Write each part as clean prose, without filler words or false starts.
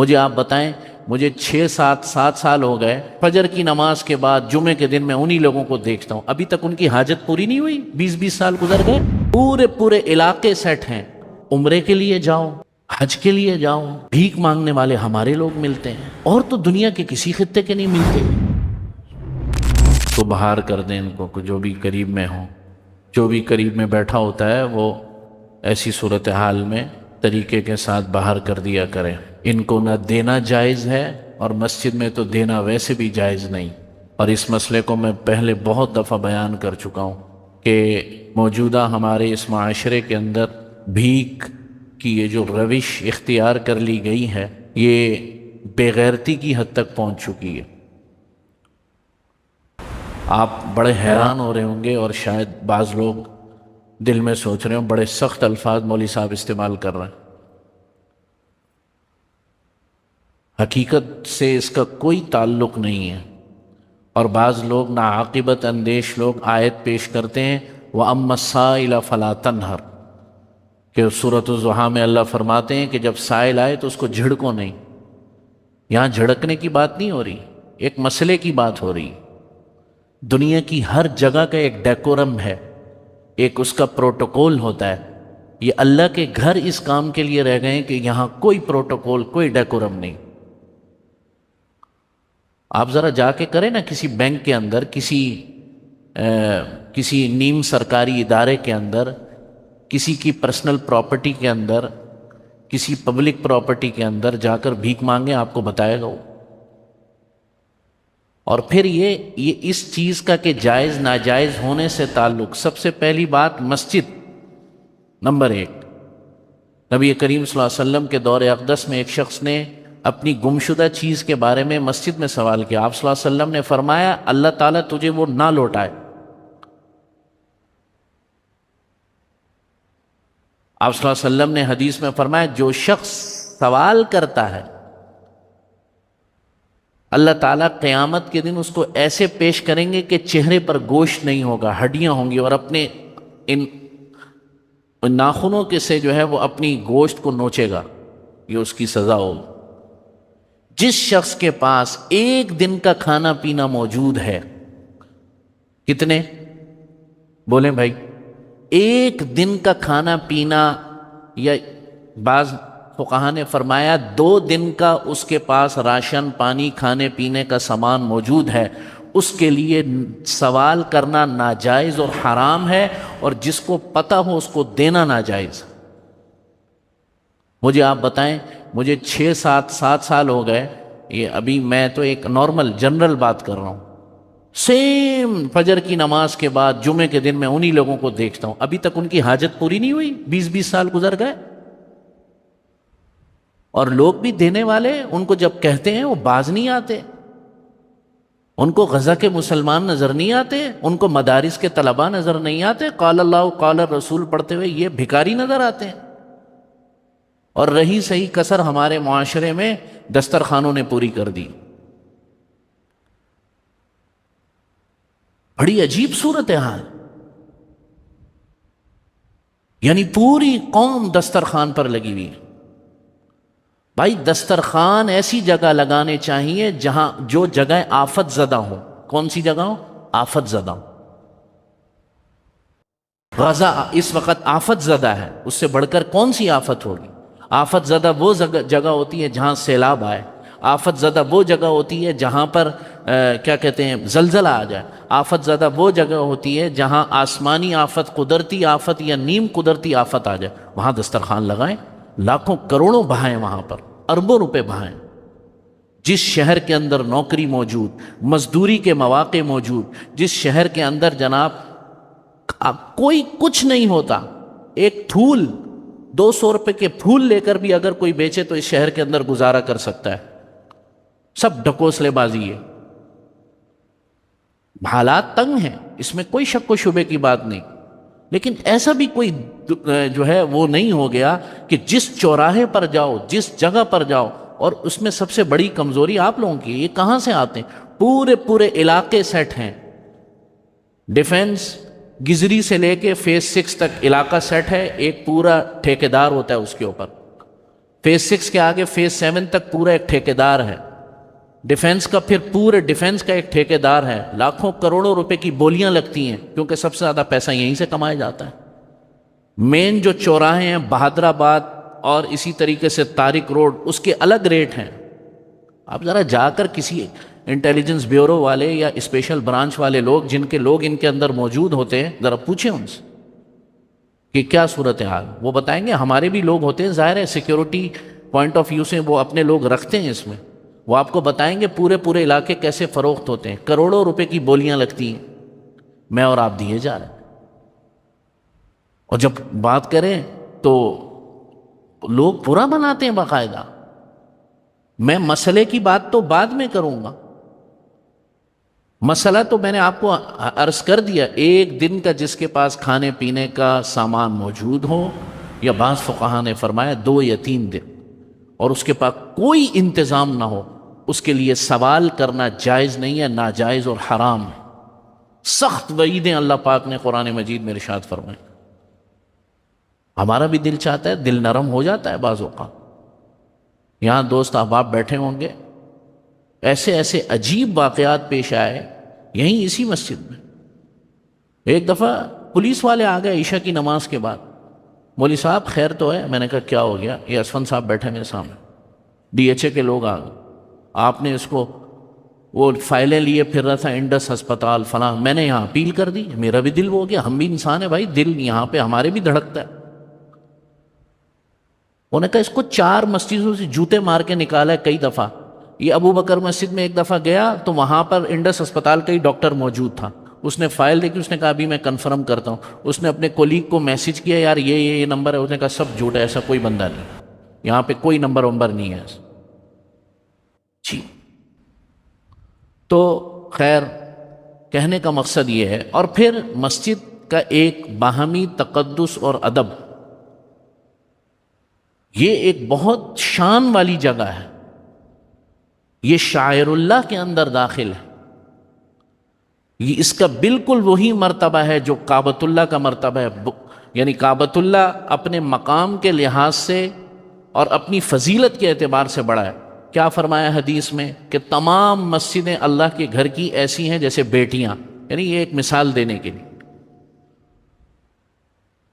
مجھے آپ بتائیں، مجھے 7 سال ہو گئے، فجر کی نماز کے بعد جمعے کے دن میں انہی لوگوں کو دیکھتا ہوں، ابھی تک ان کی حاجت پوری نہیں ہوئی۔ 20 سال گزر گئے، پورے علاقے سیٹ ہیں، عمرے کے لیے جاؤ، حج کے لیے جاؤ، بھیک مانگنے والے ہمارے لوگ ملتے ہیں، اور تو دنیا کے کسی خطے کے نہیں ملتے۔ تو باہر کر دیں ان کو، جو بھی قریب میں ہو، جو بھی قریب میں بیٹھا ہوتا ہے وہ ایسی صورتحال میں طریقے کے ساتھ باہر کر دیا کریں۔ ان کو نہ دینا جائز ہے، اور مسجد میں تو دینا ویسے بھی جائز نہیں۔ اور اس مسئلے کو میں پہلے بہت دفعہ بیان کر چکا ہوں کہ موجودہ ہمارے اس معاشرے کے اندر بھیک کی یہ جو روش اختیار کر لی گئی ہے، یہ بے غیرتی کی حد تک پہنچ چکی ہے۔ آپ بڑے حیران ہو رہے ہوں گے، اور شاید بعض لوگ دل میں سوچ رہے ہوں بڑے سخت الفاظ مولوی صاحب استعمال کر رہے ہیں۔ حقیقت سے اس کا کوئی تعلق نہیں ہے، اور بعض لوگ ناعاقبت اندیش لوگ آیت پیش کرتے ہیں وَأَمَّا السَّائِلَ فَلَا تَنْهَرْ، کہ سورۃ الضحیٰ میں اللہ فرماتے ہیں کہ جب سائل آئے تو اس کو جھڑکو نہیں۔ یہاں جھڑکنے کی بات نہیں ہو رہی، ایک مسئلے کی بات ہو رہی۔ دنیا کی ہر جگہ کا ایک ڈیکورم ہے، ایک اس کا پروٹوکول ہوتا ہے۔ یہ اللہ کے گھر اس کام کے لیے رہ گئے ہیں کہ یہاں کوئی پروٹوکول، کوئی ڈیکورم نہیں۔ آپ ذرا جا کے کریں نا کسی بینک کے اندر، کسی نیم سرکاری ادارے کے اندر، کسی کی پرسنل پراپرٹی کے اندر، کسی پبلک پراپرٹی کے اندر جا کر بھیک مانگیں، آپ کو بتائے گا وہ۔ اور پھر یہ اس چیز کا کہ جائز ناجائز ہونے سے تعلق، سب سے پہلی بات مسجد نمبر 1۔ نبی کریم صلی اللہ علیہ وسلم کے دور اقدس میں ایک شخص نے اپنی گمشدہ چیز کے بارے میں مسجد میں سوال کیا۔ آپ صلی اللہ علیہ وسلم نے فرمایا اللہ تعالیٰ تجھے وہ نہ لوٹائے۔ آپ صلی اللہ علیہ وسلم نے حدیث میں فرمایا جو شخص سوال کرتا ہے، اللہ تعالیٰ قیامت کے دن اس کو ایسے پیش کریں گے کہ چہرے پر گوشت نہیں ہوگا، ہڈیاں ہوں گی، اور اپنے ان ناخنوں کے سے جو ہے وہ اپنی گوشت کو نوچے گا، یہ اس کی سزا ہوگی۔ جس شخص کے پاس ایک دن کا کھانا پینا موجود ہے، کتنے بولیں بھائی؟ ایک دن کا کھانا پینا، یا بعض فقہا نے فرمایا 2 دن کا اس کے پاس راشن پانی کھانے پینے کا سامان موجود ہے، اس کے لیے سوال کرنا ناجائز اور حرام ہے، اور جس کو پتہ ہو اس کو دینا ناجائز۔ مجھے آپ بتائیں، مجھے 7 سال ہو گئے، یہ ابھی میں تو ایک نارمل جنرل بات کر رہا ہوں، سیم فجر کی نماز کے بعد جمعے کے دن میں انہی لوگوں کو دیکھتا ہوں، ابھی تک ان کی حاجت پوری نہیں ہوئی۔ 20 سال گزر گئے، اور لوگ بھی دینے والے ان کو جب کہتے ہیں وہ باز نہیں آتے، ان کو غزہ کے مسلمان نظر نہیں آتے، ان کو مدارس کے طلباء نظر نہیں آتے، قال اللہ قال الرسول پڑھتے ہوئے یہ بھکاری نظر آتے ہیں۔ اور رہی صحیح کسر ہمارے معاشرے میں دسترخوانوں نے پوری کر دی۔ بڑی عجیب صورتحال، یعنی پوری قوم دسترخوان پر لگی ہوئی۔ بھائی دسترخوان ایسی جگہ لگانے چاہیے جہاں جو جگہ آفت زدہ ہو۔ کون سی جگہ ہو؟ آفت زدہ ہو۔ غزہ اس وقت آفت زدہ ہے، اس سے بڑھ کر کون سی آفت ہوگی؟ آفت زدہ وہ جگہ ہوتی ہے جہاں سیلاب آئے، آفت زدہ وہ جگہ ہوتی ہے جہاں پر کیا کہتے ہیں زلزلہ آ جائے، آفت زدہ وہ جگہ ہوتی ہے جہاں آسمانی آفت، قدرتی آفت یا نیم قدرتی آفت آ جائے۔ وہاں دسترخوان لگائیں، لاکھوں کروڑوں بہائیں، وہاں پر اربوں روپے بہائیں۔ جس شہر کے اندر نوکری موجود، مزدوری کے مواقع موجود، جس شہر کے اندر جناب کوئی کچھ نہیں ہوتا، ایک پھول 200 روپے کے پھول لے کر بھی اگر کوئی بیچے تو اس شہر کے اندر گزارا کر سکتا ہے۔ سب ڈھکوسلے بازی ہے، حالات تنگ ہیں، اس میں کوئی شک و شبے کی بات نہیں، لیکن ایسا بھی کوئی جو ہے وہ نہیں ہو گیا کہ جس چوراہے پر جاؤ، جس جگہ پر جاؤ، اور اس میں سب سے بڑی کمزوری آپ لوگوں کی، یہ کہاں سے آتے ہیں؟ پورے علاقے سیٹ ہیں، ڈیفنس گزری سے لے کے فیز 6 تک علاقہ سیٹ ہے، ایک پورا ٹھیکیدار ہوتا ہے اس کے اوپر، فیز 6 کے آگے فیز 7 تک پورا ایک ٹھیکیدار ہے، ڈیفنس کا پھر پورے ڈیفنس کا ایک ٹھیکیدار ہے، لاکھوں کروڑوں روپے کی بولیاں لگتی ہیں کیونکہ سب سے زیادہ پیسہ یہیں سے کمایا جاتا ہے۔ مین جو چوراہے ہیں بہادر آباد اور اسی طریقے سے طارق روڈ، اس کے الگ ریٹ ہیں۔ آپ ذرا جا کر کسی انٹیلیجنس بیورو والے یا اسپیشل برانچ والے لوگ جن کے لوگ ان کے اندر موجود ہوتے ہیں، ذرا پوچھیں ان سے کہ کیا صورتحال، وہ بتائیں گے۔ ہمارے بھی لوگ ہوتے ہیں، ظاہر ہے سیکیورٹی پوائنٹ آف ویو سے وہ اپنے لوگ رکھتے ہیں اس میں، وہ آپ کو بتائیں گے پورے علاقے کیسے فروخت ہوتے ہیں، کروڑوں روپے کی بولیاں لگتی ہیں، میں اور آپ دیے جا رہے ہیں۔ اور جب بات کریں تو لوگ پورا بناتے ہیں باقاعدہ۔ میں مسئلے کی بات تو بعد میں کروں گا، مسئلہ تو میں نے آپ کو عرض کر دیا، ایک دن کا جس کے پاس کھانے پینے کا سامان موجود ہو، یا بعض فقہا نے فرمایا 2 یا 3 دن، اور اس کے پاس کوئی انتظام نہ ہو، اس کے لیے سوال کرنا جائز نہیں ہے، ناجائز اور حرام ہے۔ سخت وعیدیں اللہ پاک نے قرآن مجید میں ارشاد فرمائے۔ ہمارا بھی دل چاہتا ہے، دل نرم ہو جاتا ہے بعض اوقات۔ یہاں دوست احباب بیٹھے ہوں گے، ایسے ایسے عجیب واقعات پیش آئے یہیں اسی مسجد میں۔ ایک دفعہ پولیس والے آ گئے عشاء کی نماز کے بعد، مولوی صاحب خیر تو ہے؟ میں نے کہا کیا ہو گیا؟ یہ اسفند صاحب بیٹھے میرے سامنے، DHA کے لوگ آ گئے، آپ نے اس کو وہ فائلیں لیے پھر رہا تھا انڈس ہسپتال فلاں، میں نے یہاں اپیل کر دی، میرا بھی دل ہو گیا، ہم بھی انسان ہیں بھائی، دل یہاں پہ ہمارے بھی دھڑکتا ہے۔ انہوں نے کہا اس کو 4 مسجدوں سے جوتے مار کے نکالا ہے کئی دفعہ۔ یہ ابو بکر مسجد میں ایک دفعہ گیا تو وہاں پر انڈس ہسپتال کا ہی ڈاکٹر موجود تھا، اس نے فائل دیکھی، اس نے کہا ابھی میں کنفرم کرتا ہوں۔ اس نے اپنے کولیگ کو میسج کیا، یار یہ نمبر ہے، اس نے کہا سب جھوٹ ہے، ایسا کوئی بندہ نہیں، یہاں پہ کوئی نمبر نہیں ہے جی۔ تو خیر کہنے کا مقصد یہ ہے، اور پھر مسجد کا ایک باہمی تقدس اور ادب، یہ ایک بہت شان والی جگہ ہے، یہ شاعر اللہ کے اندر داخل ہے، یہ اس کا بالکل وہی مرتبہ ہے جو کعبۃ اللہ کا مرتبہ ہے۔ یعنی کعبۃ اللہ اپنے مقام کے لحاظ سے اور اپنی فضیلت کے اعتبار سے بڑا ہے۔ کیا فرمایا حدیث میں کہ تمام مسجدیں اللہ کے گھر کی ایسی ہیں جیسے بیٹیاں، یعنی یہ ایک مثال دینے کے لیے۔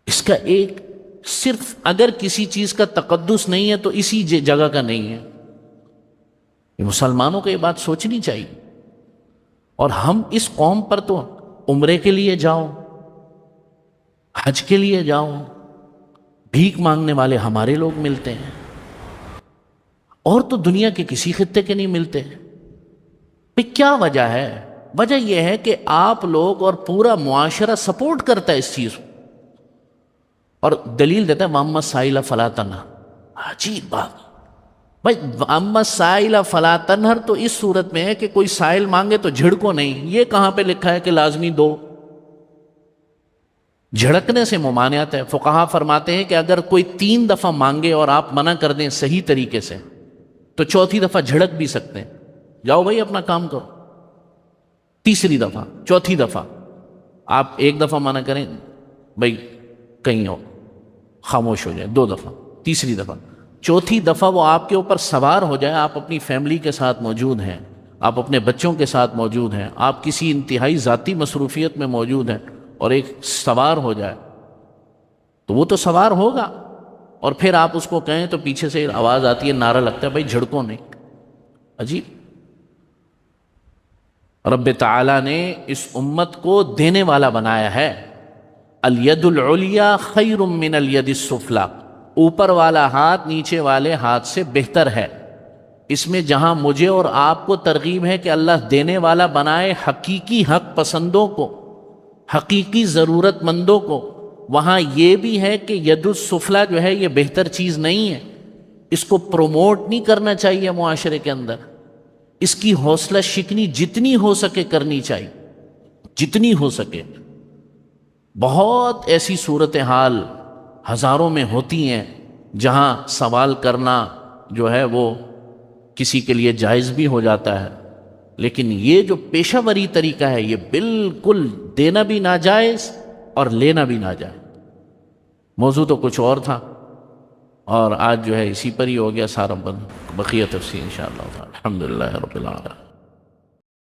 اس کا ایک صرف اگر کسی چیز کا تقدس نہیں ہے تو اسی جگہ کا نہیں ہے۔ یہ مسلمانوں کو یہ بات سوچنی چاہیے۔ اور ہم اس قوم پر تو عمرے کے لیے جاؤ، حج کے لیے جاؤ، بھیک مانگنے والے ہمارے لوگ ملتے ہیں، اور تو دنیا کے کسی خطے کے نہیں ملتے۔ بھئی کیا وجہ ہے؟ وجہ یہ ہے کہ آپ لوگ اور پورا معاشرہ سپورٹ کرتا ہے اس چیز کو، اور دلیل دیتا ہے وَأَمَّا السَّائِلَ فَلَا تَنْهَرْ۔ عجیب بات بھائی، وَأَمَّا السَّائِلَ فَلَا تَنْهَرْ تو اس صورت میں ہے کہ کوئی سائل مانگے تو جھڑکو نہیں، یہ کہاں پہ لکھا ہے کہ لازمی دو؟ جھڑکنے سے ممانعت ہے۔ فقہا فرماتے ہیں کہ اگر کوئی 3 دفعہ مانگے اور آپ منع کر دیں صحیح طریقے سے تو 4تھی دفعہ جھڑک بھی سکتے ہیں، جاؤ بھائی اپنا کام کرو۔ 3ری دفعہ، 4تھی دفعہ آپ 1 دفعہ منع کریں، بھائی کہیں اور خاموش ہو جائے، 2 دفعہ، 3ری دفعہ، 4تھی دفعہ وہ آپ کے اوپر سوار ہو جائے، آپ اپنی فیملی کے ساتھ موجود ہیں، آپ اپنے بچوں کے ساتھ موجود ہیں، آپ کسی انتہائی ذاتی مصروفیت میں موجود ہیں، اور ایک سوار ہو جائے تو وہ تو سوار ہوگا، اور پھر آپ اس کو کہیں تو پیچھے سے آواز آتی ہے، نعرہ لگتا ہے بھائی جھڑکو نہیں۔ عجیب۔ رب تعالیٰ نے اس امت کو دینے والا بنایا ہے۔ الید العلیٰ خیر من الید السفلیٰ، اوپر والا ہاتھ نیچے والے ہاتھ سے بہتر ہے۔ اس میں جہاں مجھے اور آپ کو ترغیب ہے کہ اللہ دینے والا بنائے حقیقی حق پسندوں کو، حقیقی ضرورت مندوں کو، وہاں یہ بھی ہے کہ ید السفلیٰ جو ہے یہ بہتر چیز نہیں ہے، اس کو پروموٹ نہیں کرنا چاہیے معاشرے کے اندر، اس کی حوصلہ شکنی جتنی ہو سکے کرنی چاہیے، جتنی ہو سکے۔ بہت ایسی صورتحال ہزاروں میں ہوتی ہیں جہاں سوال کرنا جو ہے وہ کسی کے لیے جائز بھی ہو جاتا ہے، لیکن یہ جو پیشہ وری طریقہ ہے یہ بالکل دینا بھی ناجائز اور لینا بھی ناجائز۔ موضوع تو کچھ اور تھا، اور آج جو ہے اسی پر ہی ہو گیا سارا بند، بقیہ تفصیل انشاءاللہ تعالی۔ الحمدللہ رب العالمین۔